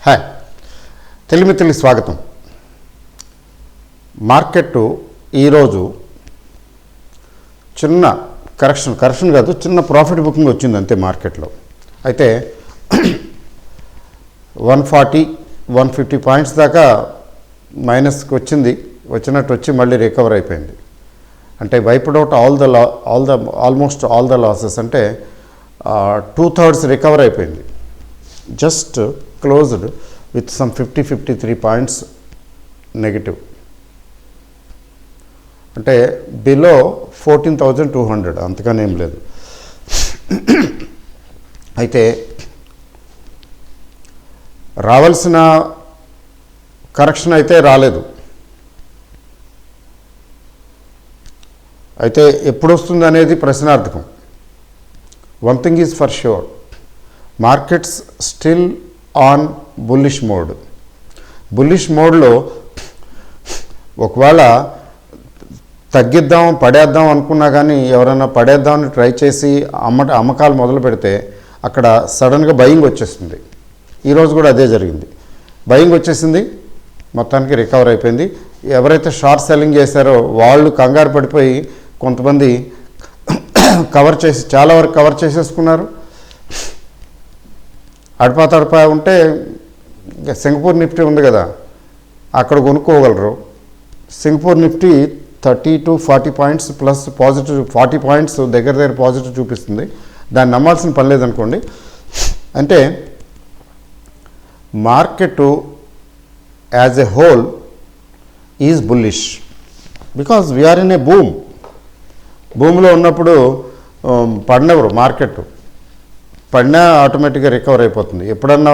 Hi, తెలిమితిలి స్వాగతం. Market ఈరోజు చిన్న కరెక్షన్ కాదు, చిన్న ప్రాఫిట్ బుకింగ్ వచ్చింది అంతే మార్కెట్లో. అయితే 140-150 పాయింట్స్ దాకా మైనస్కి వచ్చినట్టు వచ్చి మళ్ళీ రికవర్ అయిపోయింది. అంటే wiped out almost all the losses. అంటే 2/3 రికవర్ అయిపోయింది. Just closed with some 50-53 points negative. అంటే బిలో 14,200, అంతగానే ఏం లేదు. అయితే రావాల్సిన కరెక్షన్ అయితే రాలేదు. అయితే ఎప్పుడు వస్తుంది అనేది ప్రశ్నార్థకం. One thing is for sure, markets still on bullish mode. Bullish మోడ్లో ఒకవేళ తగ్గిద్దాం పడేద్దాం అనుకున్నా కానీ ఎవరైనా పడేద్దామని ట్రై చేసి అమ్మకాలు మొదలు పెడితే అక్కడ సడన్గా బయింగ్ వచ్చేస్తుంది. ఈరోజు కూడా అదే జరిగింది. బయింగ్ వచ్చేసింది, మొత్తానికి రికవర్ అయిపోయింది. ఎవరైతే షార్ట్ సెల్లింగ్ చేశారో వాళ్ళు కంగారు పడిపోయి కొంతమంది చాలా వరకు కవర్ చేసేసుకున్నారు. అడపా ఉంటే సింగపూర్ నిఫ్టీ ఉంది కదా, అక్కడ కొనుక్కోగలరు. Singapore Nifty 30-40 points plus positive, 40 points దగ్గర పాజిటివ్ చూపిస్తుంది. దాన్ని నమ్మాల్సిన పని లేదనుకోండి. అంటే market as a whole is bullish because we are in a భూమిలో ఉన్నప్పుడు పడినవరు మార్కెట్ పడినా ఆటోమేటిక్గా రికవర్ అయిపోతుంది. ఎప్పుడన్నా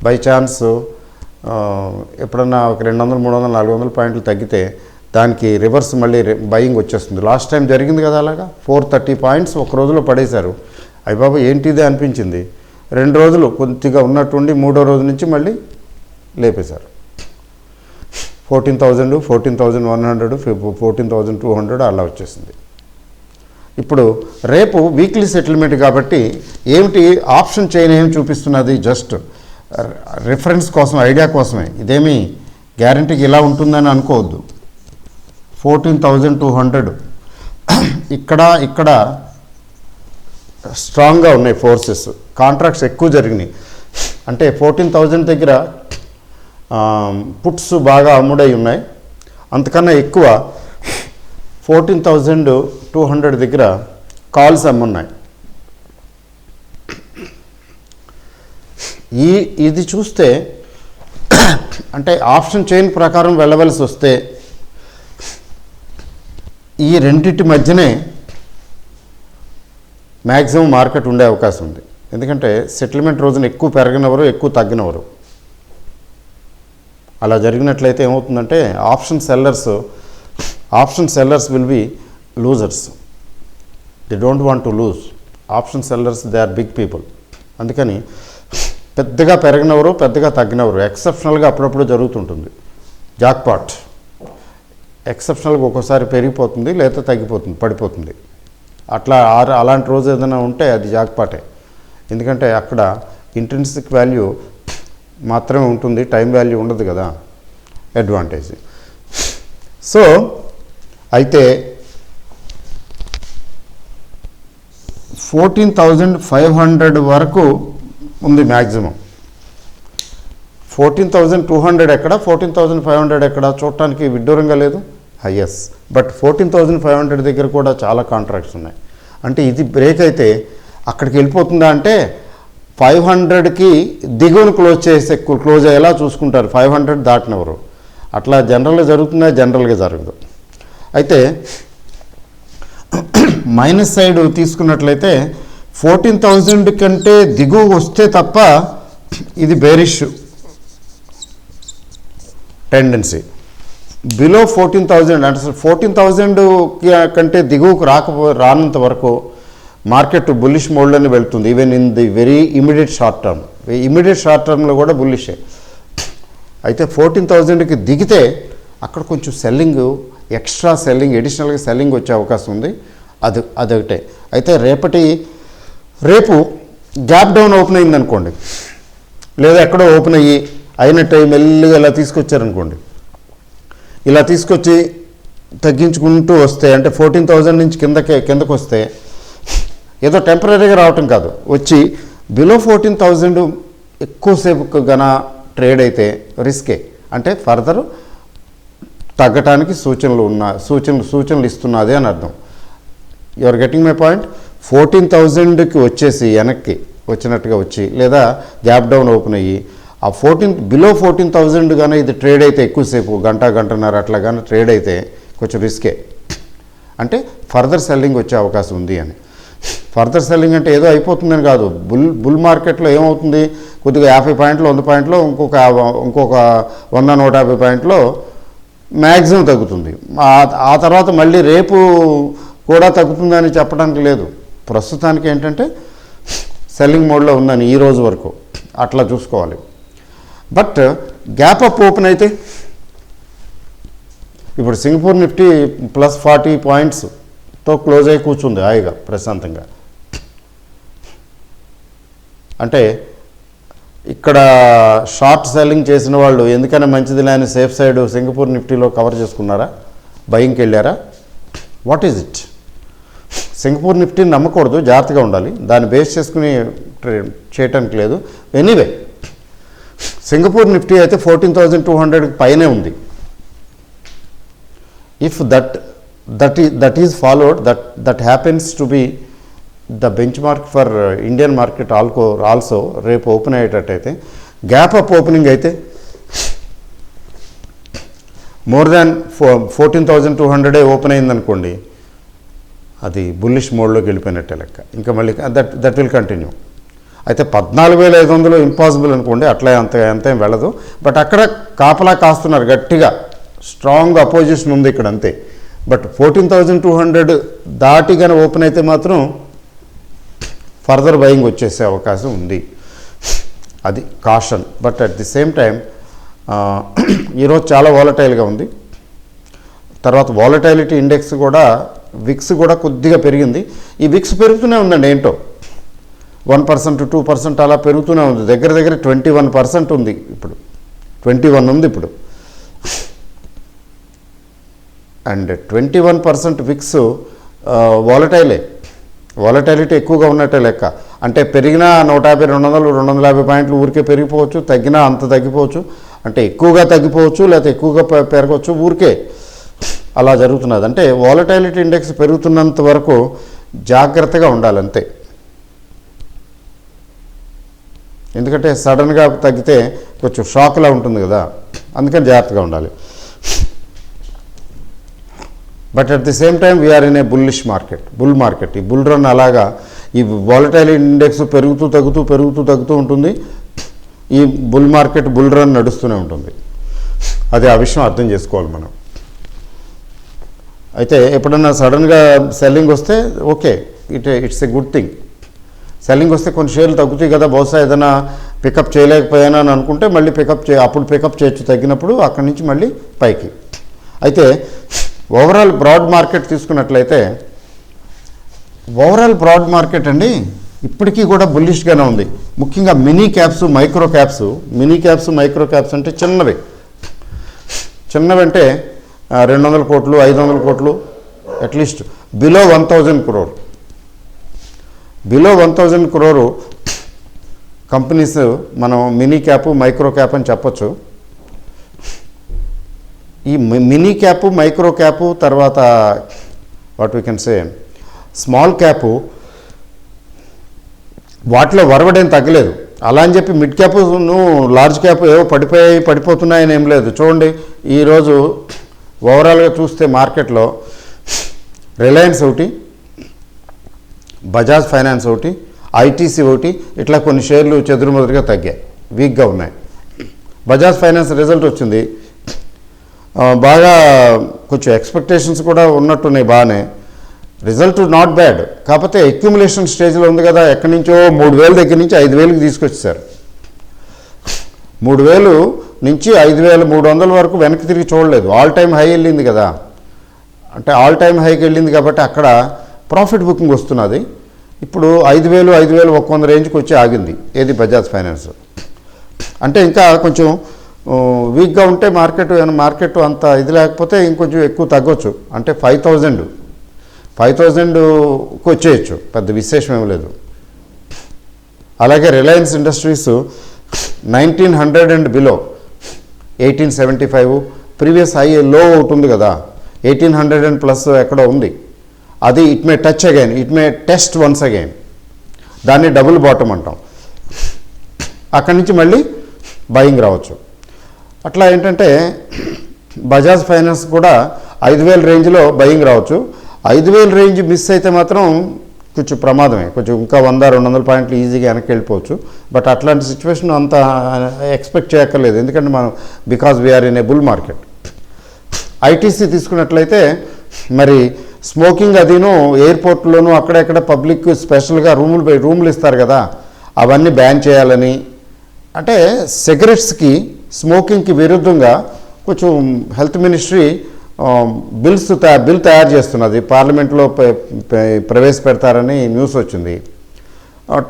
బై ఛాన్స్ ఎప్పుడన్నా ఒక 200-300-400 పాయింట్లు తగ్గితే దానికి రివర్స్ మళ్ళీ బయింగ్ వచ్చేస్తుంది. లాస్ట్ టైం జరిగింది కదా అలాగా. 430 పాయింట్స్ ఒక రోజులో పడేశారు. అయ్య బాబా ఏంటిదే అనిపించింది. 2 రోజులు కొద్దిగా ఉన్నట్టుండి 3వ రోజు నుంచి మళ్ళీ లేపేశారు. 14,000, 14,100, 14,200 అలా వచ్చేసింది. ఇప్పుడు రేపు వీక్లీ సెటిల్మెంట్ కాబట్టి ఏమిటి ఆప్షన్ చైన్ ఏమి చూపిస్తున్నది, జస్ట్ రిఫరెన్స్ కోసం, ఐడియా కోసమే. ఇదేమీ గ్యారంటీకి ఇలా ఉంటుందని అనుకోవద్దు. 14,200 ఇక్కడ స్ట్రాంగ్గా ఉన్నాయి ఫోర్సెస్. కాంట్రాక్ట్స్ ఎక్కువ జరిగినాయి. అంటే 14,000 దగ్గర పుట్స్ బాగా అమ్ముడై ఉన్నాయి. అంతకన్నా ఎక్కువ 14,200 దగ్గర కాల్స్ అమ్మున్నాయి. ఇది చూస్తే అంటే ఆప్షన్ చైన్ ప్రకారం వెళ్ళవలసి వస్తే ఈ రెండింటి మధ్యనే మ్యాక్సిమం మార్కెట్ ఉండే అవకాశం ఉంది. ఎందుకంటే సెటిల్మెంట్ రోజున ఎక్కువ పెరగనవరు, ఎక్కువ తగ్గినవరు. అలా జరిగినట్లయితే ఏమవుతుందంటే option sellers will be losers. They don't want to lose. Option sellers they are big people. అందుకని పెద్దగా పెరగనవరు, పెద్దగా తగ్గినవరు. ఎక్సెప్షనల్గా అప్పుడప్పుడు జరుగుతుంటుంది జాక్పాట్. ఎక్సెప్షనల్గా ఒక్కోసారి పెరిగిపోతుంది, లేదా తగ్గిపోతుంది, పడిపోతుంది. అలాంటి రోజు ఏదైనా ఉంటే అది జాక్పాటే. ఎందుకంటే అక్కడ ఇంట్రిన్సిక్ వాల్యూ మాత్రమే ఉంటుంది, టైం వాల్యూ ఉండదు కదా, అడ్వాంటేజ్. సో అయితే 14,500 వరకు ఉంది మ్యాక్సిమం. 14,200 ఎక్కడ, 14,500 ఎక్కడ చూడటానికి విడ్డూరంగా లేదు. ఎస్, బట్ 14,500 దగ్గర కూడా చాలా కాంట్రాక్ట్స్ ఉన్నాయి. అంటే ఇది బ్రేక్ అయితే అక్కడికి వెళ్ళిపోతుందా అంటే 500కి దిగువను క్లోజ్ అయ్యేలా చూసుకుంటారు. 500 దాటినవరు. అట్లా జనరల్గా జరుగుతుందా? జనరల్గా జరగదు. అయితే మైనస్ సైడ్ తీసుకున్నట్లయితే 14,000 కంటే దిగువ వస్తే తప్ప ఇది బేరిష్ టెండెన్సీ. బిలో 14,000 అంటే 14,000 కంటే దిగువకు రానంత వరకు మార్కెట్ బుల్లిష్ మోడ్లోనే వెళ్తుంది. Even in the very immediate short టర్మ్లో కూడా బుల్లిషే. అయితే 14,000కి దిగితే అక్కడ కొంచెం సెల్లింగ్, ఎక్స్ట్రా సెల్లింగ్, ఎడిషనల్గా సెల్లింగ్ వచ్చే అవకాశం ఉంది. అదొకటే. అయితే రేపు గ్యాప్ డౌన్ ఓపెన్ అయిందనుకోండి, లేదా ఎక్కడో ఓపెన్ అయ్యి అయినట్టు మెల్లిగా ఇలా తీసుకొచ్చారనుకోండి, ఇలా తీసుకొచ్చి తగ్గించుకుంటూ వస్తే అంటే 14,000 నుంచి కిందకు వస్తే ఏదో టెంపరీగా రావటం కాదు, వచ్చి బిలో 14,000 ఎక్కువసేపు గన ట్రేడ్ అయితే రిస్కే. అంటే ఫర్దర్ తగ్గటానికి సూచనలు ఇస్తున్నది అని అర్థం. You are getting my point. 14,000కి వచ్చేసి వెనక్కి వచ్చినట్టుగా వచ్చి లేదా గ్యాప్ డౌన్ ఓపెన్ అయ్యి ఆ బిలో 14,000 కానీ ఇది ట్రేడ్ అయితే ఎక్కువసేపు గంటన్నర అట్లా కానీ ట్రేడ్ అయితే కొంచెం రిస్కే. అంటే ఫర్దర్ సెల్లింగ్ వచ్చే అవకాశం ఉంది అని. ఫర్దర్ సెల్లింగ్ అంటే ఏదో అయిపోతుందని కాదు. బుల్ మార్కెట్లో ఏమవుతుంది, కొద్దిగా 50 పాయింట్లు 100 పాయింట్లు ఇంకొక 100-150 పాయింట్లో మ్యాక్సిమం తగ్గుతుంది. ఆ తర్వాత మళ్ళీ రేపు కూడా తగ్గుతుందని చెప్పడానికి లేదు. ప్రస్తుతానికి ఏంటంటే సెల్లింగ్ మోడ్లో ఉందని ఈ రోజు వరకు అట్లా చూసుకోవాలి. బట్ గ్యాప్ అప్ ఓపెన్ అయితే ఇప్పుడు సింగపూర్ నిఫ్టీ +40 పాయింట్స్తో క్లోజ్ అయ్యి కూర్చుంది హాయిగా ప్రశాంతంగా. అంటే ఇక్కడ షార్ట్ సెల్లింగ్ చేసిన వాళ్ళు ఎందుకైనా మంచిది లేని సేఫ్ సైడ్ సింగపూర్ నిఫ్టీలో కవర్ చేసుకున్నారా, బయింగ్కి వెళ్ళారా? What is it? సింగపూర్ నిఫ్టీని నమ్మకూడదు, జాగ్రత్తగా ఉండాలి. దాన్ని బేస్ చేసుకుని చేయటానికి లేదు. ఎనీవే సింగపూర్ నిఫ్టీ అయితే 14,200 పైనే ఉంది. If that is followed, that happens to be the bench mark for Indian market also రేపు ఓపెన్ అయ్యేటట్టయితే, గ్యాప్ అప్ ఓపెనింగ్ అయితే మోర్ దాన్ 14,200 ఓపెన్ అయిందనుకోండి, అది బుల్లిష్ మోడ్లోకి వెళ్ళిపోయినట్టే లెక్క. ఇంకా మళ్ళీ దట్ విల్ కంటిన్యూ. అయితే 14,500 ఇంపాసిబుల్ అనుకోండి, అట్లా అంతేం వెళ్ళదు. బట్ అక్కడ కాపలా కాస్తున్నారు గట్టిగా, స్ట్రాంగ్ అపోజిషన్ ఉంది ఇక్కడ అంతే. బట్ 14,200 దాటి కానీ ఓపెన్ అయితే మాత్రం ఫర్దర్ బయింగ్ వచ్చేసే అవకాశం ఉంది. అది caution. But at the same time ఈరోజు చాలా వాలటైల్గా ఉంది. తర్వాత వాలటైలిటీ ఇండెక్స్ కూడా, విక్స్ కూడా కొద్దిగా పెరిగింది. ఈ విక్స్ పెరుగుతూనే ఉందండి, ఏంటో 1% 2% అలా పెరుగుతూనే ఉంది. దగ్గర 21% ఉంది ఇప్పుడు, 21 ఉంది ఇప్పుడు. అండ్ 21% విక్స్ వాలటైలిటీ ఎక్కువగా ఉన్నట్టే లెక్క. అంటే పెరిగినా 150, 200, 250 పాయింట్లు ఊరికే పెరిగిపోవచ్చు, తగ్గినా అంత తగ్గిపోవచ్చు. అంటే ఎక్కువగా తగ్గిపోవచ్చు, లేకపోతే ఎక్కువగా పెరగవచ్చు, ఊరికే అలా జరుగుతున్నది. అంటే వాలటైలిటీ ఇండెక్స్ పెరుగుతున్నంత వరకు జాగ్రత్తగా ఉండాలి అంతే. ఎందుకంటే సడన్గా తగ్గితే కొంచెం షాక్లా ఉంటుంది కదా, అందుకని జాగ్రత్తగా ఉండాలి. But at the same time we are in a bull market. ఈ బుల్ రన్ అలాగా ఈ వాలటైల్ ఇండెక్స్ పెరుగుతూ తగ్గుతూ ఉంటుంది. ఈ బుల్ రన్ నడుస్తూనే ఉంటుంది. అది ఆ విషయం అర్థం చేసుకోవాలి మనం. అయితే ఎప్పుడన్నా సడన్గా సెల్లింగ్ వస్తే okay, it's a good thing. Selling వస్తే కొన్ని షేర్లు తగ్గుతాయి కదా, బహుశా ఏదైనా పికప్ చేయలేకపోయానా అని అనుకుంటే మళ్ళీ అప్పుడు పికప్ చేయొచ్చు తగ్గినప్పుడు, అక్కడి నుంచి మళ్ళీ పైకి. అయితే ఓవరాల్ బ్రాడ్ మార్కెట్ తీసుకున్నట్లయితే, ఓవరాల్ బ్రాడ్ మార్కెట్ అండి ఇప్పటికీ కూడా బుల్లిష్గానే ఉంది. ముఖ్యంగా మినీ క్యాప్స్ మైక్రో క్యాప్స్ అంటే చిన్నవి అంటే 200 కోట్లు 500 కోట్లు at least below 1,000 crore. Below 1,000 crore companies మనం మినీ క్యాప్ మైక్రో క్యాప్ అని చెప్పచ్చు. ఈ మినీ క్యాప్ మైక్రో క్యాప్ తర్వాత what we can say small cap, వాటిలో వరవడేం తగ్గలేదు. అలా అని చెప్పి మిడ్ క్యాప్ లార్జ్ క్యాప్ ఏవో పడిపోతున్నాయని ఏం లేదు. చూడండి ఈరోజు ఓవరాల్గా చూస్తే మార్కెట్లో రిలయన్స్ ఒకటి, బజాజ్ ఫైనాన్స్ ఒకటి, ఐటీసీ ఒకటి, ఇట్లా కొన్ని షేర్లు చెదురుమదురుగా తగ్గాయి, వీక్గా ఉన్నాయి. బజాజ్ ఫైనాన్స్ రిజల్ట్ వచ్చింది, బాగా కొంచెం ఎక్స్పెక్టేషన్స్ కూడా ఉన్నట్టున్నాయి, బాగానే రిజల్ట్ నాట్ బ్యాడ్. కాకపోతే అక్యుములేషన్ స్టేజ్లో ఉంది కదా, ఎక్కడి నుంచో 3,000 దగ్గర నుంచి 5,000కి తీసుకొచ్చేసారు. 3,000 నుంచి 5,300 వరకు వెనక్కి తిరిగి చూడలేదు. ఆల్ టైమ్ హై వెళ్ళింది కదా, అంటే ఆల్ టైమ్ హైకి వెళ్ళింది కాబట్టి అక్కడ ప్రాఫిట్ బుకింగ్ వస్తున్నది. ఇప్పుడు 5,100 రేంజ్కి వచ్చి ఆగింది ఏది బజాజ్ ఫైనాన్స్. అంటే ఇంకా కొంచెం వీక్గా ఉంటే మార్కెట్ అంత ఇది లేకపోతే ఇంకొంచెం ఎక్కువ తగ్గొచ్చు. అంటే 5,000కి వచ్చేయచ్చు, పెద్ద విశేషం ఏం లేదు. అలాగే Reliance industries 1900 and below 1875 previous high లో ఒకటి ఉంది కదా, 1800 అండ్ ప్లస్ ఎక్కడో ఉంది, అది it may touch again, it may test once again, దాన్ని డబుల్ బాటమ్ అంటాం. అక్కడి నుంచి మళ్ళీ బయింగ్ రావచ్చు. అట్లా ఏంటంటే బజాజ్ ఫైనాన్స్ కూడా 5,000 రేంజ్లో బయింగ్ రావచ్చు. 5,000 రేంజ్ మిస్ అయితే మాత్రం కొంచెం ప్రమాదమే, కొంచెం ఇంకా 100-200 పాయింట్లు ఈజీగా వెనక్కి వెళ్ళిపోవచ్చు. బట్ అట్లాంటి సిచ్యువేషన్ అంత ఎక్స్పెక్ట్ చేయక్కర్లేదు, ఎందుకంటే మనం because we are in a bull market. ITC తీసుకున్నట్లయితే మరి స్మోకింగ్ అదిను ఎయిర్పోర్ట్లోనూ అక్కడెక్కడ పబ్లిక్ స్పెషల్గా రూములు ఇస్తారు కదా, అవన్నీ బ్యాన్ చేయాలని, అంటే సిగరెట్స్కి స్మోకింగ్కి విరుద్ధంగా కొంచెం హెల్త్ మినిస్ట్రీ బిల్ తయారు చేస్తున్నది, పార్లమెంట్లో ప్రవేశపెడతారని న్యూస్ వచ్చింది.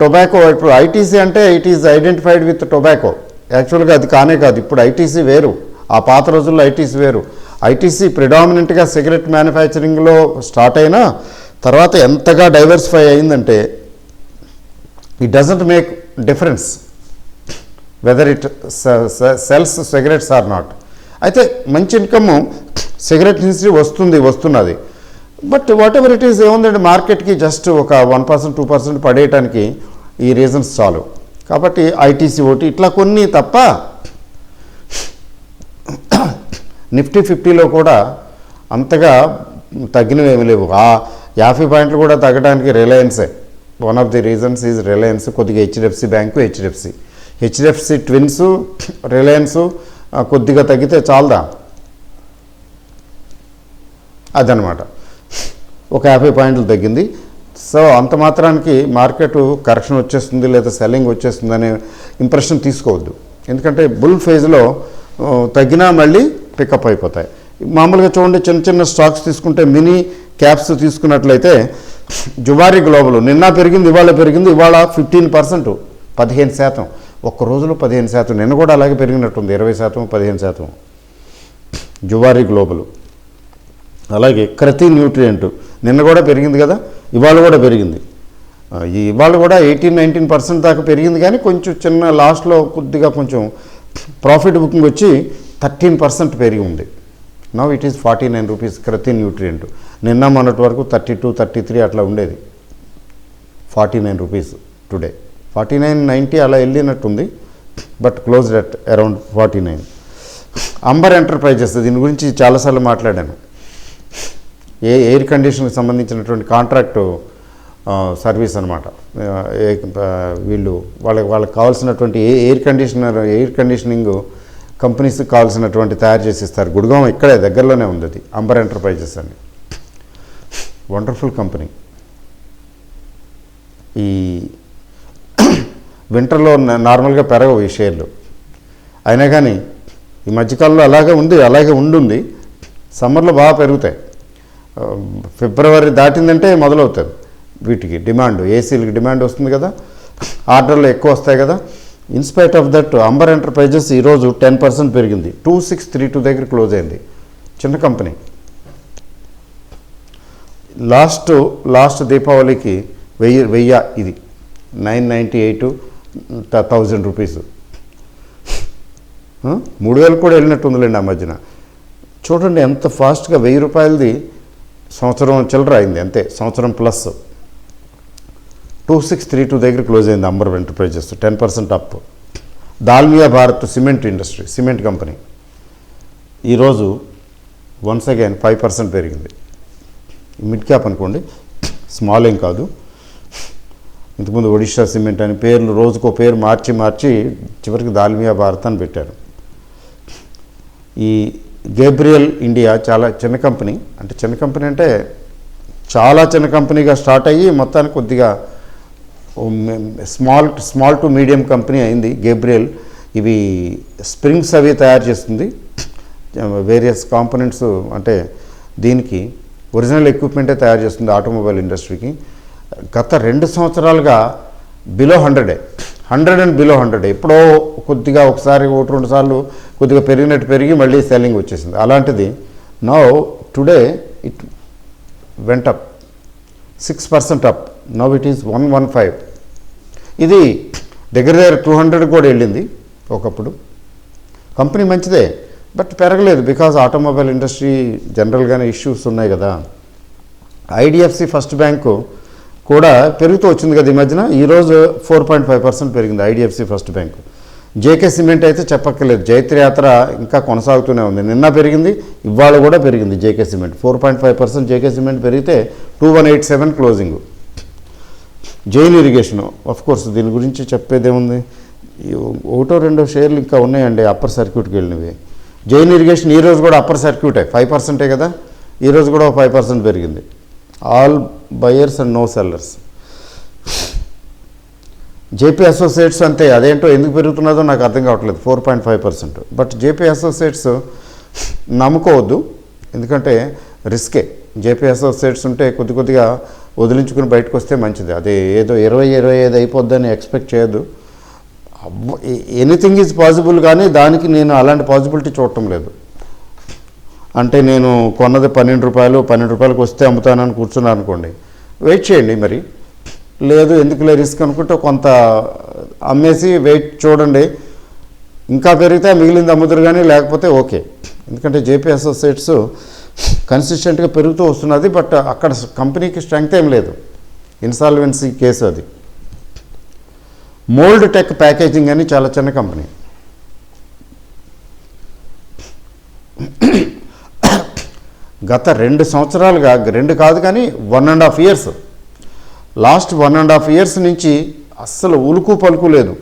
టొబాకో ఇప్పుడు ఐటీసీ అంటే it is identified with tobacco, యాక్చువల్గా అది కానే కాదు. ఇప్పుడు ఐటీసీ వేరు, ఆ పాత రోజుల్లో ఐటీసీ వేరు. ఐటీసీ ప్రిడామినెంట్గా సిగరెట్ మ్యానుఫ్యాక్చరింగ్లో స్టార్ట్ అయినా తర్వాత ఎంతగా డైవర్సిఫై అయిందంటే it doesn't make difference whether it sells cigarettes or not. అయితే మంచి ఇన్కమ్ సిగరెట్ నుంచి వస్తున్నది. But whatever it is ఏముందంటే మార్కెట్కి జస్ట్ ఒక 1%, 2% పడేయటానికి ఈ రీజన్స్ చాలు. కాబట్టి ఐటీసీ ఒకటి ఇట్లా కొన్ని తప్ప నిఫ్టీ 50లో కూడా అంతగా తగ్గినవి ఏమి లేవు. ఆ 50 పాయింట్లు కూడా తగ్గడానికి రిలయన్సే one of the reasons is Reliance. కొద్దిగా HDFC bank, HDFC twins, Reliance కొద్దిగా తగ్గితే చాలదా, అదనమాట. ఒక 50 పాయింట్లు తగ్గింది. సో అంత మాత్రానికి మార్కెట్ కరెక్షన్ వచ్చేస్తుంది లేదా సెల్లింగ్ వచ్చేస్తుంది అనే ఇంప్రెషన్ తీసుకోవద్దు, ఎందుకంటే బుల్ ఫేజ్లో తగ్గినా మళ్ళీ పికప్ అయిపోతాయి. మామూలుగా చూడండి, చిన్న చిన్న స్టాక్స్ తీసుకుంటే మినీ క్యాప్స్ తీసుకున్నట్లయితే జువారీ గ్లోబల్ నిన్న పెరిగింది, ఇవాళ పెరిగింది, ఇవాళ 15%, 15%, ఒక్క రోజులో 15%. నిన్న కూడా అలాగే పెరిగినట్టుంది, 20%, 15%. జువారీ గ్లోబల్. అలాగే క్రతి న్యూట్రియంట్ నిన్న కూడా పెరిగింది కదా, ఇవాళ కూడా పెరిగింది. ఇవాళ కూడా 18-19% దాకా పెరిగింది, కానీ కొంచెం చిన్న లాస్ట్లో కొద్దిగా కొంచెం ప్రాఫిట్ బుకింగ్ వచ్చి 13% పెరిగి ఉంది. Now it is 49 rupees Kriti nutrient. నిన్న మొన్నటి వరకు 32, 33 అట్లా ఉండేది. 49 రూపీస్ టుడే, 49.90 అలా వెళ్ళినట్టుంది, but closed at around 49. Amber Enterprises, దీని గురించి చాలాసార్లు మాట్లాడాను. ఎయిర్ కండిషన్కి సంబంధించినటువంటి కాంట్రాక్టు సర్వీస్ అనమాట. వాళ్ళకి కావాల్సినటువంటి ఎయిర్ కండిషనింగ్ కంపెనీస్కి కావాల్సినటువంటి తయారు చేసి ఇస్తారు. గుడ్గాం ఇక్కడే దగ్గరలోనే ఉంది అది, అంబర్ ఎంటర్ప్రైజెస్ అని. Wonderful company. ఈ వింటర్లో నార్మల్గా పెరగవు ఈ షేర్లు, అయినా కానీ ఈ మధ్యకాలంలో అలాగే ఉండుంది. సమ్మర్లో బాగా పెరుగుతాయి. ఫిబ్రవరి దాటిందంటే మొదలవుతుంది వీటికి డిమాండ్, ఏసీలకి డిమాండ్ వస్తుంది కదా, ఆర్డర్లు ఎక్కువ వస్తాయి కదా. In spite of that Amber Enterprises ఈరోజు 10% పెరిగింది, 2632 దగ్గర క్లోజ్ అయింది. చిన్న కంపెనీ. లాస్ట్ దీపావళికి 1000 ఇది 998,000 రూపీస్, 3000 కూడా వెళ్ళినట్టుందిలేండి ఆ మధ్యన. చూడండి ఎంత ఫాస్ట్గా 1000 రూపాయలది సంవత్సరం చిల్లర అయింది, అంతే సంవత్సరం ప్లస్. 2632 దగ్గర క్లోజ్ అయింది Amber Enterprises, 10% up. Dalmia Bharat cement company ఈరోజు వన్స్ అగైన్ 5% పెరిగింది. మిడ్ క్యాప్ అనుకోండి, స్మాల్ ఏం కాదు. ఇంతకుముందు ఒడిషా సిమెంట్ అని పేర్లు రోజుకో పేరు మార్చి చివరికి దాల్మియా భారత్ అని పెట్టారు. ఈ గేబ్రియల్ ఇండియా చాలా చిన్న కంపెనీ, అంటే చాలా చిన్న కంపెనీగా స్టార్ట్ అయ్యి మొత్తానికి కొద్దిగా స్మాల్ టు మీడియం కంపెనీ అయింది గేబ్రియల్. ఇవి స్ప్రింగ్స్ అవి తయారు చేస్తుంది, వేరియస్ కాంపోనెంట్స్, అంటే దీనికి ఒరిజినల్ ఎక్విప్మెంటే తయారు చేస్తుంది ఆటోమొబైల్ ఇండస్ట్రీకి. గత 2 సంవత్సరాలుగా బిలో 100 100 అండ్ బిలో 100. ఎప్పుడో కొద్దిగా ఒకసారి 1-2 సార్లు కొద్దిగా పెరిగి మళ్ళీ సెల్లింగ్ వచ్చేసింది. అలాంటిది now today it went up 6% up. Now it is 115. ఇది దగ్గర 200 కూడా వెళ్ళింది ఒకప్పుడు. కంపెనీ మంచిదే, బట్ పెరగలేదు బికాజ్ ఆటోమొబైల్ ఇండస్ట్రీ జనరల్గానే ఇష్యూస్ ఉన్నాయి కదా. ఐడిఎఫ్సి ఫస్ట్ బ్యాంకు కూడా పెరుగుతూ వచ్చింది కదా ఈ మధ్యన. ఈరోజు 4.5% పెరిగింది IDFC first bank. JK cement అయితే చెప్పక్కర్లేదు, జైత్రయాత్ర ఇంకా కొనసాగుతూనే ఉంది. నిన్న పెరిగింది, ఇవాళ కూడా పెరిగింది జేకే సిమెంట్. 4.5% జేకే సిమెంట్ పెరిగితే 2187 closing. Jain irrigation of course దీని గురించి చెప్పేదేముంది, 1-2 షేర్లు ఇంకా ఉన్నాయండి అప్పర్ సర్క్యూట్కి వెళ్ళినవి. జైన్ ఇరిగేషన్ ఈరోజు కూడా అప్పర్ సర్క్యూటే, 5% కదా, ఈరోజు కూడా 5% పెరిగింది. All buyers and no sellers. JP Associates అంతే, అదేంటో ఎందుకు పెరుగుతున్నదో నాకు అర్థం కావట్లేదు, 4.5%. బట్ జేపీ అసోసియేట్స్ నమ్ముకోవద్దు, ఎందుకంటే రిస్కే. జేపీ అసోసియేట్స్ ఉంటే కొద్దిగా వదిలించుకుని బయటకు వస్తే మంచిది. అదే ఏదో 20-25 అయిపోద్దని ఎక్స్పెక్ట్ చేయొద్దు. ఎనీథింగ్ ఈజ్ పాసిబుల్, కానీ దానికి నేను అలాంటి పాసిబిలిటీ చూడటం లేదు. అంటే నేను కొన్నది 12 రూపాయలకు వస్తే అమ్ముతానని కూర్చున్నాను అనుకోండి, వెయిట్ చేయండి. మరి లేదు ఎందుకులే రిస్క్ అనుకుంటే కొంత అమ్మేసి వెయిట్ చూడండి, ఇంకా పెరిగితే మిగిలింది అమ్ముతారు, కానీ లేకపోతే ఓకే. ఎందుకంటే జేపీ అసోసియేట్స్ కన్సిస్టెంట్గా పెరుగుతూ వస్తున్నది, బట్ అక్కడ కంపెనీకి స్ట్రెంగ్త్ ఏం లేదు, ఇన్సాల్వెన్సీ కేసు అది. మోల్డ్ టెక్ ప్యాకేజింగ్ అని చాలా చిన్న కంపెనీ, గత 2 సంవత్సరాలుగా, 2 కాదు కానీ 1.5 years, లాస్ట్ 1.5 years నుంచి అస్సలు ఉలుకు పలుకు లేదు.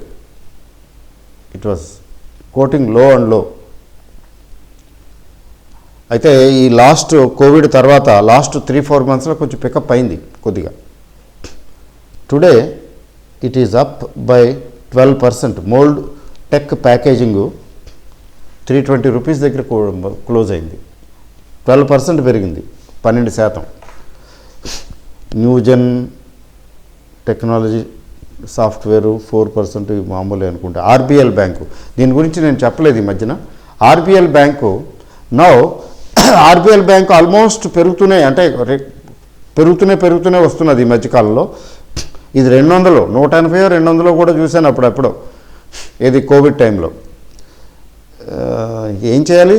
ఇట్ వాజ్ కోటింగ్ లో అండ్ లో. అయితే ఈ లాస్ట్ కోవిడ్ తర్వాత లాస్ట్ 3-4 monthsలో కొంచెం పికప్ అయింది కొద్దిగా. Today it is up by 12%. Mould tech packaging 320 rupees దగ్గర క్లోజ్ అయింది, 12% పెరిగింది, 12%. న్యూజెన్ టెక్నాలజీ సాఫ్ట్వేరు 4% మామూలు అనుకుంటా. ఆర్బిఎల్ బ్యాంకు, దీని గురించి నేను చెప్పలేదు ఈ మధ్యన. RBL bank now RBL bank almost పెరుగుతూనే, అంటే పెరుగుతూనే వస్తున్నది ఈ మధ్యకాలంలో. ఇది 200, 180-200 కూడా చూశాను అప్పుడప్పుడు, ఇది కోవిడ్ టైంలో. ఏం చేయాలి,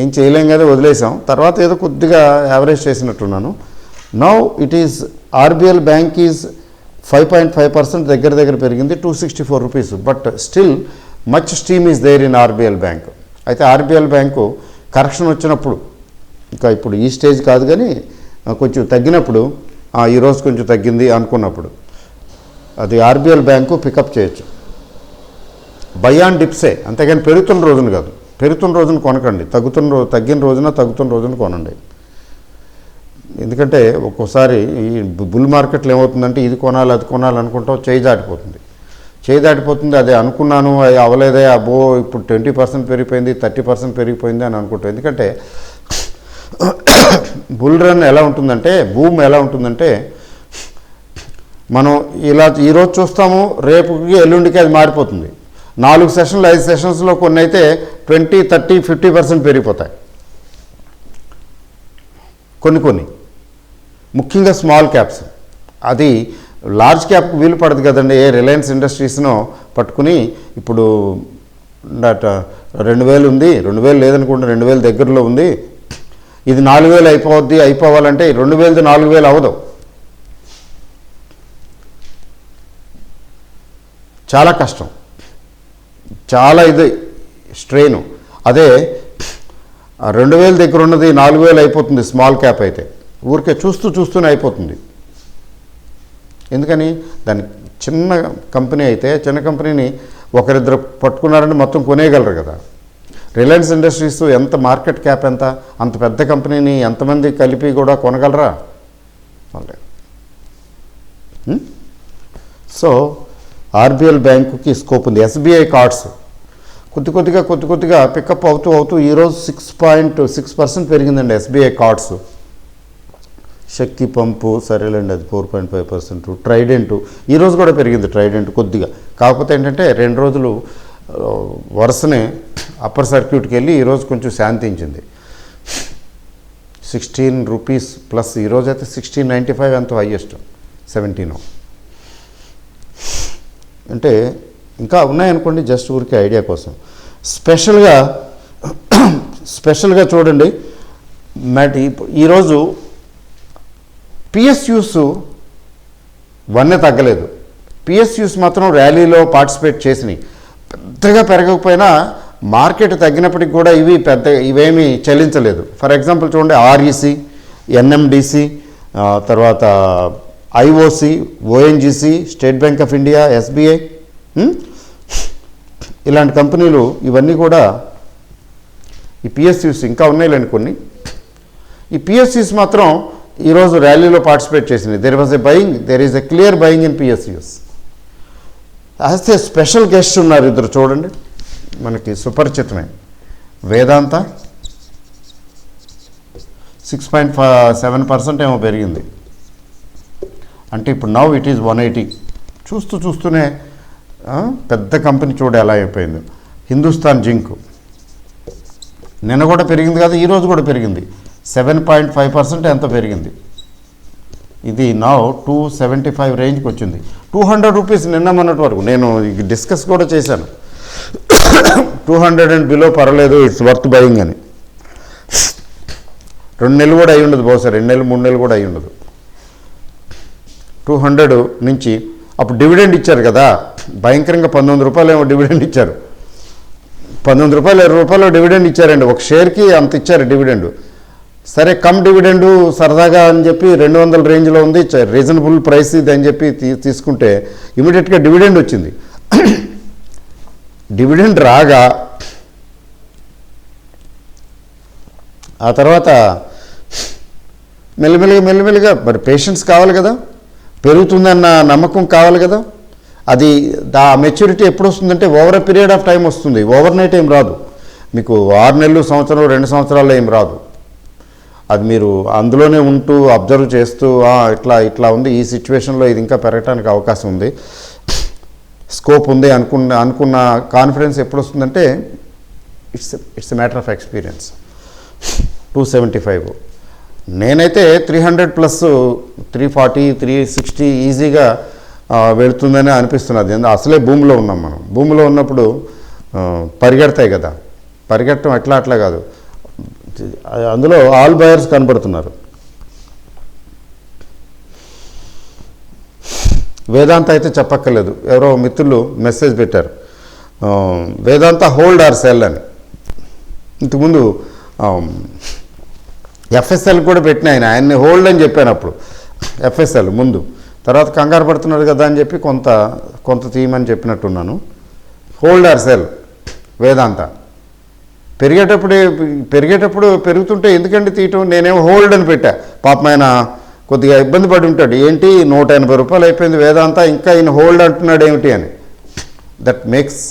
ఏం చేయలేం కదా, వదిలేసాం. తర్వాత ఏదో కొద్దిగా యావరేజ్ చేసినట్టున్నాను. Now it is RBL bank is 5.5% దగ్గర పెరిగింది, 264 rupees. But still much steam is there in RBL bank. అయితే ఆర్బిఎల్ బ్యాంకు కరెక్షన్ వచ్చినప్పుడు, ఇంకా ఇప్పుడు ఈ స్టేజ్ కాదు కానీ కొంచెం తగ్గినప్పుడు, ఈరోజు కొంచెం తగ్గింది అనుకున్నప్పుడు అది ఆర్బిఎల్ బ్యాంకు పికప్ చేయొచ్చు. బై ఆన్ డిప్సే, అంతేగాని పెరుగుతున్న రోజున కాదు. పెరుగుతున్న రోజున కొనకండి, తగ్గిన రోజున కొనండి. ఎందుకంటే ఒక్కోసారి ఈ బుల్ మార్కెట్లో ఏమవుతుందంటే ఇది కొనాలి అది కొనాలి అనుకుంటాం, చేయి దాటిపోతుంది. అదే అనుకున్నాను, అది అవ్వలేదే, అబ్బో ఇప్పుడు 20% పెరిగిపోయింది, 30% పెరిగిపోయింది అని అనుకుంటాం. ఎందుకంటే బుల్ రన్ ఎలా ఉంటుందంటే, భూమి ఎలా ఉంటుందంటే, మనం ఇలా ఈరోజు చూస్తాము, రేపుకి ఎల్లుండికి అది మారిపోతుంది. 4 సెషన్లు 5 సెషన్స్లో కొన్ని అయితే 20, 30, 50% పెరిగిపోతాయి. కొన్ని ముఖ్యంగా స్మాల్ క్యాప్స్. అది లార్జ్ క్యాప్కి వీలు పడదు కదండి. రిలయన్స్ ఇండస్ట్రీస్ను పట్టుకుని ఇప్పుడు 2000 ఉంది, 2000 లేదనుకుంటే 2000 దగ్గరలో ఉంది, ఇది 4000 అయిపోవాలంటే 2000 4000 అవ్వదు, చాలా కష్టం, చాలా ఇది స్ట్రెయిన్. అదే 2000 దగ్గర ఉన్నది 4000 అయిపోతుంది స్మాల్ క్యాప్ అయితే, ఊరికే చూస్తూనే అయిపోతుంది. ఎందుకని దానికి చిన్న కంపెనీ అయితే, చిన్న కంపెనీని ఒకరిద్దరు పట్టుకున్నారంటే మొత్తం కొనేయగలరు కదా. రిలయన్స్ ఇండస్ట్రీస్ ఎంత మార్కెట్ క్యాప్ ఎంత, అంత పెద్ద కంపెనీని ఎంతమంది కలిపి కూడా కొనగలరా? సో ఆర్బిఎల్ బ్యాంకుకి స్కోప్ ఉంది. ఎస్బీఐ కార్డ్స్ కొద్దిగా పికప్ అవుతూ ఈరోజు 6.6% పెరిగిందండి ఎస్బీఐ కార్డ్స్. శక్తి పంపు సరేలేండి, అది 4.5%. ట్రైడెంట్ ఈరోజు కూడా పెరిగింది, ట్రైడెంట్ కొద్దిగా. కాకపోతే ఏంటంటే 2 రోజులు వరుసనే అప్పర్ సర్క్యూట్కి వెళ్ళి ఈరోజు కొంచెం శాంతించింది. 16 రూపీస్ ప్లస్, ఈరోజు అయితే 16.95 ఎంతో హైయెస్ట్, 17. అంటే ఇంకా ఉన్నాయనుకోండి, జస్ట్ ఊరికే ఐడియా కోసం. స్పెషల్గా చూడండి, ఈరోజు పిఎస్యూస్ వన్నే తగ్గలేదు. పిఎస్యూస్ మాత్రం ర్యాలీలో పార్టిసిపేట్ చేసినాయి. పెద్దగా పెరగకపోయినా మార్కెట్ తగ్గినప్పటికి కూడా ఇవేమీ చెల్లించలేదు. ఫర్ ఎగ్జాంపుల్ చూడండి, ఆర్ఈసి, ఎన్ఎండిసి, తర్వాత IOC, ONGC, state bank of India, SBI, ఇలాంటి కంపెనీలు ఇవన్నీ కూడా ఈ పిఎస్యూస్ ఇంకా ఉన్నాయిలేండి కొన్ని. ఈ పిఎస్యూస్ మాత్రం ఈరోజు ర్యాలీలో పార్టిసిపేట్ చేసింది. There is a clear buying in PSUs. అయితే స్పెషల్ గెస్ట్ ఉన్నారు ఇద్దరు, చూడండి, మనకి సుపరిచితమే. వేదాంత 6.7% ఏమో పెరిగింది. అంటే ఇప్పుడు నౌ ఇట్ ఈజ్ 180. చూస్తూనే పెద్ద కంపెనీ చూడ ఎలా అయిపోయింది. హిందుస్థాన్ జింక్ నిన్న కూడా పెరిగింది కదా, ఈరోజు కూడా పెరిగింది. 7.5% ఎంత పెరిగింది. ఇది నా 275 రేంజ్కి వచ్చింది. 200 రూపీస్ నిన్న మొన్నటి వరకు నేను డిస్కస్ కూడా చేశాను. 200 అండ్ బిలో పర్వాలేదు, ఇట్స్ వర్త్ బయింగ్ అని. 2 నెలలు కూడా అయి ఉండదు, బహుశా 2 నెలలు 3 నెలలు కూడా అయి ఉండదు. 200 నుంచి అప్పుడు డివిడెండ్ ఇచ్చారు కదా, భయంకరంగా 19 రూపాయలు ఏమో డివిడెండ్ ఇచ్చారు. 19 రూపాయలు 20 రూపాయలు డివిడెండ్ ఇచ్చారండి, ఒక షేర్కి అంత ఇచ్చారు డివిడెండ్. సరే, కమ్ డివిడెండ్ సరదాగా అని చెప్పి 200 రేంజ్లో ఉంది, రీజనబుల్ ప్రైస్ ఇది అని చెప్పి తీసుకుంటే ఇమీడియట్గా డివిడెండ్ వచ్చింది. డివిడెండ్ రాగా ఆ తర్వాత మెల్లిమెల్లిగా మరి పేషెన్స్ కావాలి కదా, పెరుగుతుందన్న నమ్మకం కావాలి కదా. అది ఆ మెచ్యూరిటీ ఎప్పుడు వస్తుందంటే over a period of time వస్తుంది, ఓవర్ నైట్ ఏం రాదు. మీకు 6 నెలలు, సంవత్సరం, 2 సంవత్సరాల్లో ఏం రాదు. అది మీరు అందులోనే ఉంటూ అబ్జర్వ్ చేస్తూ ఇట్లా ఉంది, ఈ సిచ్యువేషన్లో ఇది ఇంకా పెరగడానికి అవకాశం ఉంది, స్కోప్ ఉంది అనుకున్న కాన్ఫిడెన్స్ ఎప్పుడు వస్తుందంటే it's a matter of experience. 275 నేనైతే 300 ప్లస్ 340, 360 ఈజీగా వెళుతుందని అనిపిస్తున్నది. అసలే భూమిలో ఉన్నాం మనం. భూమిలో ఉన్నప్పుడు పరిగెడతాయి కదా, పరిగెట్టడం అట్లా కాదు, అందులో ఆల్ బయర్స్ కనబడుతున్నారు. వేదాంత అయితే చెప్పక్కర్లేదు, ఎవరో మిత్రులు మెసేజ్ పెట్టారు, వేదాంత హోల్డ్ ఆర్ సెల్ అని. ఇంతకుముందు ఎఫ్ఎస్ఎల్ కూడా పెట్టిన ఆయన్ని హోల్డ్ అని చెప్పాను అప్పుడు, ఎఫ్ఎస్ఎల్ ముందు. తర్వాత కంగారు పడుతున్నారు కదా అని చెప్పి కొంత తీయమని చెప్పినట్టున్నాను. హోల్డ్ ఆర్ సెల్ వేదాంత. పెరిగేటప్పుడు పెరుగుతుంటే ఎందుకంటే తీయటం, నేనేమో హోల్డ్ అని పెట్టా. పాపం ఆయన కొద్దిగా ఇబ్బంది పడి ఉంటాడు, ఏంటి 180 రూపాయలు అయిపోయింది వేదాంత, ఇంకా ఈయన హోల్డ్ అంటున్నాడు ఏమిటి అని. That makes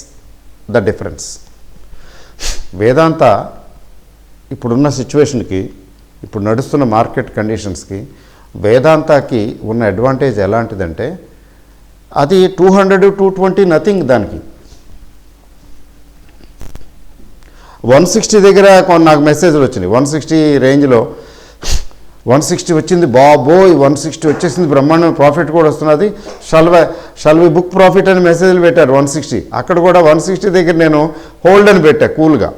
the difference. Vedanta ఇప్పుడున్న సిచ్యువేషన్కి, ఇప్పుడు నడుస్తున్న మార్కెట్ కండిషన్స్కి వేదాంతకి ఉన్న అడ్వాంటేజ్ ఎలాంటిదంటే, అది 200, 220 నథింగ్. దానికి 160 దగ్గర నాకు మెసేజ్లు వచ్చినాయి. 160 రేంజ్లో 160 వచ్చింది, బాబోయ్ 160 వచ్చేసింది, బ్రహ్మాండం ప్రాఫిట్ కూడా వస్తున్నది, షల్ వి బుక్ ప్రాఫిట్ అని మెసేజ్లు పెట్టారు. 160 అక్కడ కూడా 160 దగ్గర నేను హోల్డ్ అని పెట్టా కూల్గా.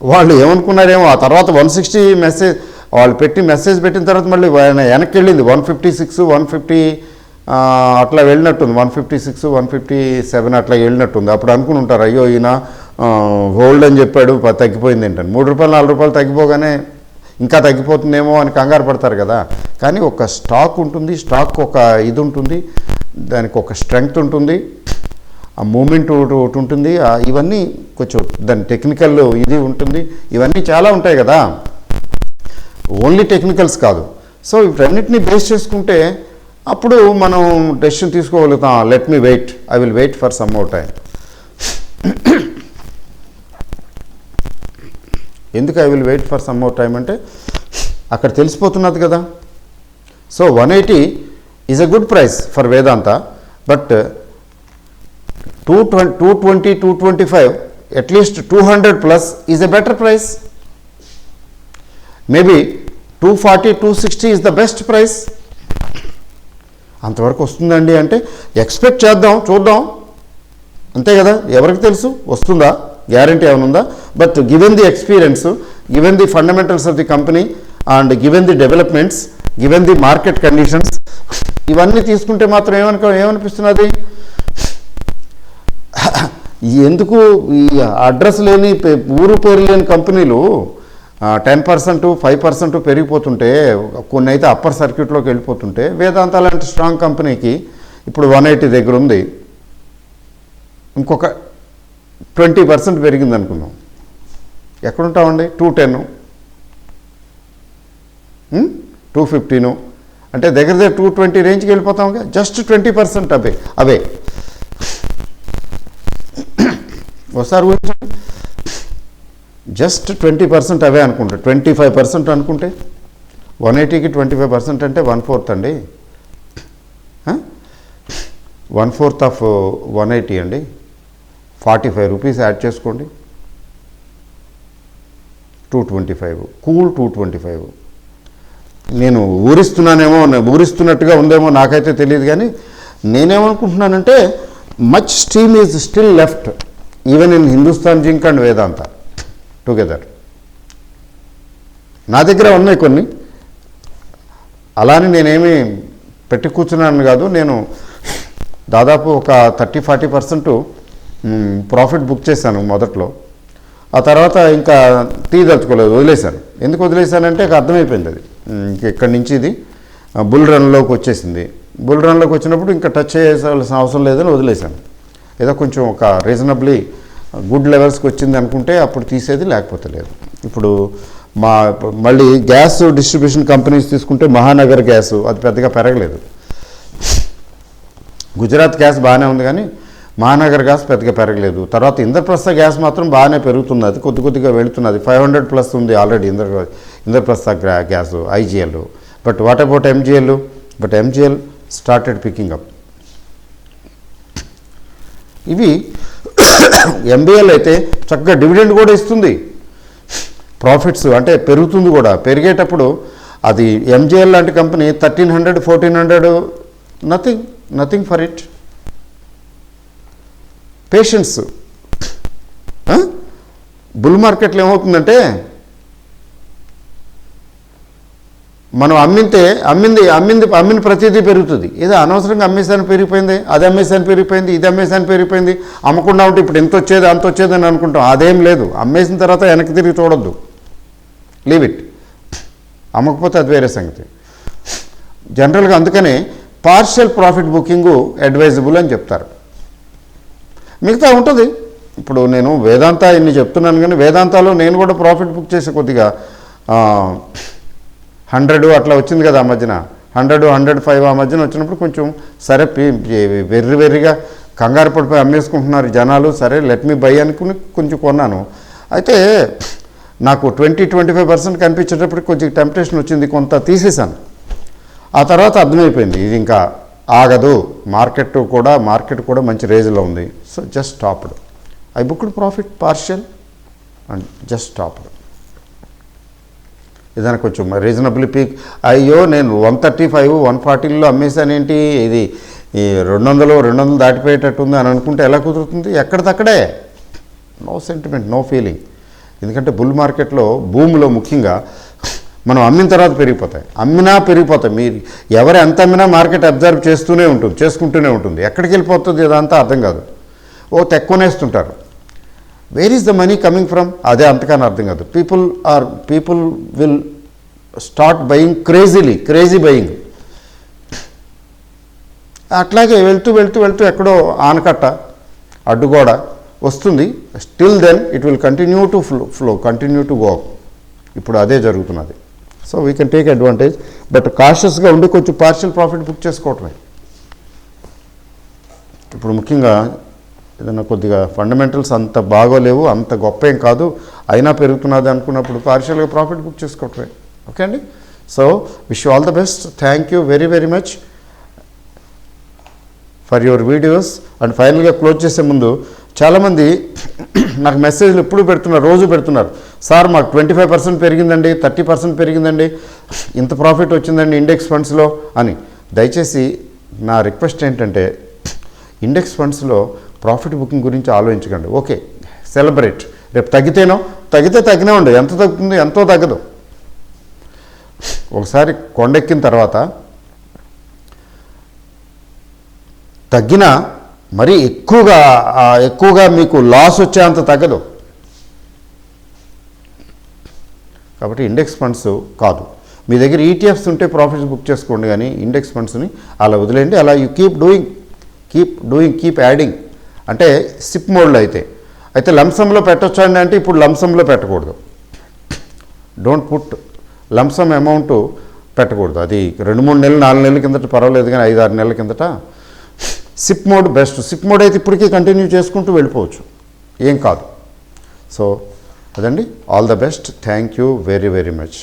వాళ్ళు ఏమనుకున్నారేమో, ఆ తర్వాత 160 మెసేజ్ వాళ్ళు మెసేజ్ పెట్టిన తర్వాత మళ్ళీ వెనక్కి వెళ్ళింది 156, 150 అట్లా వెళ్ళినట్టుంది, 156, 157 అట్లా వెళ్ళినట్టుంది. అప్పుడు అనుకుని ఉంటారు, అయ్యో ఈయన హోల్డ్ అని చెప్పాడు, తగ్గిపోయింది ఏంటని. 3 రూపాయలు 4 రూపాయలు తగ్గిపోగానే ఇంకా తగ్గిపోతుందేమో అని కంగారు పడతారు కదా. కానీ ఒక స్టాక్ ఉంటుంది, స్టాక్ ఒక ఇది ఉంటుంది, దానికి ఒక స్ట్రెంగ్త్ ఉంటుంది, ఆ మూమెంట్ ఒకటి ఉంటుంది, ఇవన్నీ కొంచెం దాని టెక్నికల్ ఇది ఉంటుంది, ఇవన్నీ చాలా ఉంటాయి కదా, ఓన్లీ టెక్నికల్స్ కాదు. సో వీటన్నిటిని బేస్ చేసుకుంటే అప్పుడు మనం డెసిషన్ తీసుకోగలుగుతాం. Let me wait, I will wait for some more time. ఎందుకు I will wait for some more time అంటే, అక్కడ తెలిసిపోతున్నది కదా. So 180 is a good price for Vedanta, but 220, 225, at least 200 plus is a better price. Maybe 240, 260 is the best price. అంతవరకు వస్తుందండి అంటే expect చేద్దాం, చూద్దాం, అంతే కదా. ఎవరికి తెలుసు వస్తుందా, గ్యారంటీ ఏమైనా ఉందా? But given the experience, given the fundamentals of the company and given the developments, given the market conditions, ఇవన్నీ తీసుకుంటే మాత్రం ఏమనిపిస్తున్నది, ఎందుకు ఈ అడ్రస్ లేని ఊరు పేరు లేని కంపెనీలు 10%, 5% పెరిగిపోతుంటే, కొన్ని అయితే అప్పర్ సర్క్యూట్లోకి వెళ్ళిపోతుంటే, వేదాంత లాంటి స్ట్రాంగ్ కంపెనీకి ఇప్పుడు 180 దగ్గర ఉంది, ఇంకొక 20% పెరిగింది అనుకుందాం, ఎక్కడుంటామండి? 210, 215 అంటే దగ్గర 220 రేంజ్కి వెళ్ళిపోతాం. జస్ట్ 20% అవే ఒకసారి ఊహించండి. జస్ట్ 20% అవే అనుకుంటే, 25% అనుకుంటే 180కి 25% అంటే 1/4 అండి. 1/4 ఆఫ్ 180 అండి. 45 రూపీస్ యాడ్ చేసుకోండి. 225, కూల్ 225. నేను ఊరిస్తున్నట్టుగా ఉందేమో నాకైతే తెలియదు, కానీ నేనేమనుకుంటున్నానంటే much steam is still left even in Hindustan Zinc and Vedanta together. నా దగ్గర ఉన్నాయి కొన్ని, అలానే నేనేమి పెట్టి కూర్చున్నాను కాదు. నేను దాదాపు ఒక 30-40% ప్రాఫిట్ బుక్ చేశాను మొదట్లో. ఆ తర్వాత ఇంకా తీయదలుచుకోలేదు, వదిలేశాను. ఎందుకు వదిలేశానంటే అర్థమైపోయింది అది ఇక్కడి నుంచి ఇది బుల్ రన్లోకి వచ్చేసింది. బుల్ రన్లోకి వచ్చినప్పుడు ఇంకా టచ్ చేయాల్సిన అవసరం లేదని వదిలేశాను. ఏదో కొంచెం ఒక రీజనబ్లీ గుడ్ లెవెల్స్కి వచ్చింది అనుకుంటే అప్పుడు తీసేది, లేకపోతే లేదు. ఇప్పుడు మళ్ళీ గ్యాస్ డిస్ట్రిబ్యూషన్ కంపెనీస్ తీసుకుంటే మహానగర్ గ్యాస్ అది పెద్దగా పెరగలేదు. గుజరాత్ గ్యాస్ బాగానే ఉంది, కానీ మహానగర్ గ్యాస్ పెద్దగా పెరగలేదు. తర్వాత ఇంద్రప్రస్థ గ్యాస్ మాత్రం బాగానే పెరుగుతున్నది, కొద్దిగా వెళుతున్నది. 500 ప్లస్ ఉంది already Indraprastha gas, IGL. But what about MGL? But MGL started picking up. ఇవి ఎంబీఎల్ అయితే చక్కగా డివిడెండ్ కూడా ఇస్తుంది, ప్రాఫిట్స్ అంటే పెరుగుతుంది కూడా. పెరిగేటప్పుడు అది ఎంజీఎల్ లాంటి company 1300, 1400, nothing for it. Patience. Bull మార్కెట్లో ఏమవుతుందంటే మనం అమ్మిన ప్రతిదీ పెరుగుతుంది. ఏదో అనవసరంగా అమ్మేసాను పెరిగిపోయింది, అది అమ్మేసాను పెరిగిపోయింది, ఇది అమ్మేసాను పెరిగిపోయింది, అమ్మకుండా ఉంటే ఇప్పుడు ఎంత వచ్చేది అంత వచ్చేది అని అనుకుంటాం. అదేం లేదు. అమ్మేసిన తర్వాత వెనక్కి తిరిగి చూడొద్దు, లీవ్ ఇట్. అమ్మకపోతే అది వేరే సంగతి. జనరల్గా అందుకనే పార్షియల్ ప్రాఫిట్ బుకింగ్ అడ్వైజబుల్ అని చెప్తారు. మిగతా ఉంటుంది. ఇప్పుడు నేను వేదాంత ఇన్ని చెప్తున్నాను, కానీ వేదాంతాలో నేను కూడా ప్రాఫిట్ బుక్ చేసే కొద్దిగా 100 అట్లా వచ్చింది కదా ఆ మధ్యన, 100, 105 ఆ మధ్యన వచ్చినప్పుడు కొంచెం సరే వెర్రిగా కంగారు పడిపోయి అమ్మేసుకుంటున్నారు జనాలు. సరే లెట్ మీ బై అనుకుని కొంచెం కొన్నాను. అయితే నాకు 20-25% కనిపించేటప్పుడు కొంచెం టెంప్టేషన్ వచ్చింది, కొంత తీసేశాను. ఆ తర్వాత అర్థమైపోయింది ఇది ఇంకా ఆగదు, మార్కెట్ కూడా మంచి రేంజ్లో ఉంది. So just stopped. I booked profit partial and just stopped. ఏదైనా కొంచెం రీజనబుల్ పీక్. అయ్యో నేను 135, 140లో అమ్మేశానేంటి, ఇది ఈ 200 దాటిపోయేటట్టుంది అని అనుకుంటే ఎలా కుదురుతుంది? ఎక్కడిదక్కడే. No sentiment, no feeling. ఎందుకంటే బుల్ మార్కెట్లో, భూమిలో ముఖ్యంగా మనం అమ్మిన తర్వాత అమ్మినా పెరిగిపోతాయి. మీరు ఎవరు ఎంత అమ్మినా మార్కెట్ అబ్జర్వ్ చేసుకుంటూనే ఉంటుంది. ఎక్కడికి వెళ్ళిపోతుంది ఇదంతా అర్థం కాదు. తెక్కునేస్తుంటారు. Where is the money coming from? అదే అంతకన్నా అర్థం కాదు. People will start buying crazy buying. అట్లాగే వెళ్తూ ఎక్కడో ఆనకట్ట, అడ్డుగోడ వస్తుంది. Still then it will continue to flow, continue to go. ఇప్పుడు అదే జరుగుతున్నది. So we can take advantage, but కాషియస్గా ఉండి కొంచెం పార్షియల్ ప్రాఫిట్ బుక్ చేసుకోవటమే. ఇప్పుడు ముఖ్యంగా ఏదైనా కొద్దిగా ఫండమెంటల్స్ అంత బాగోలేవు, అంత గొప్ప ఏం కాదు, అయినా పెరుగుతున్నది అనుకున్నప్పుడు పార్షియల్గా ప్రాఫిట్ బుక్ చేసుకోవటమే. ఓకే అండి. So wish you all the best. Thank you very very much for your videos. And ఫైనల్గా క్లోజ్ చేసే ముందు చాలామంది నాకు మెసేజ్లు ఎప్పుడు పెడుతున్నారు, రోజు పెడుతున్నారు, సార్ మాకు 25% పెరిగిందండి, 30% పెరిగిందండి, ఇంత ప్రాఫిట్ వచ్చిందండి ఇండెక్స్ ఫండ్స్లో అని. దయచేసి నా రిక్వెస్ట్ ఏంటంటే ఇండెక్స్ ఫండ్స్లో ప్రాఫిట్ బుకింగ్ గురించి ఆలోచించకండి. Okay, celebrate. రేపు తగ్గితే తగ్గినే ఉండు, ఎంత తగ్గుతుంది, ఎంతో తగ్గదు. ఒకసారి కొండెక్కిన తర్వాత తగ్గినా మరీ ఎక్కువగా మీకు లాస్ వచ్చేంత తగ్గదు. కాబట్టి ఇండెక్స్ ఫండ్స్ కాదు, మీ దగ్గర ఈటీఎఫ్స్ ఉంటే ప్రాఫిట్స్ బుక్ చేసుకోండి, కానీ ఇండెక్స్ ఫండ్స్ని అలా వదిలేయండి. అలా యూ కీప్ యాడింగ్. అంటే సిప్ మోడ్లో అయితే లంసంలో పెట్టొచ్చు అండి అంటే ఇప్పుడు లంసంలో పెట్టకూడదు. డోంట్ పుట్ లంసమ్ అమౌంట్ పెట్టకూడదు. అది 2-3 నెలలు 4 నెలల కిందట పర్వాలేదు, కానీ 5-6 నెలల కిందట SIP mode best. SIP mode అయితే ఇప్పటికీ కంటిన్యూ చేసుకుంటూ వెళ్ళిపోవచ్చు, ఏం కాదు. సో అదండి, all the best. Thank you very very much.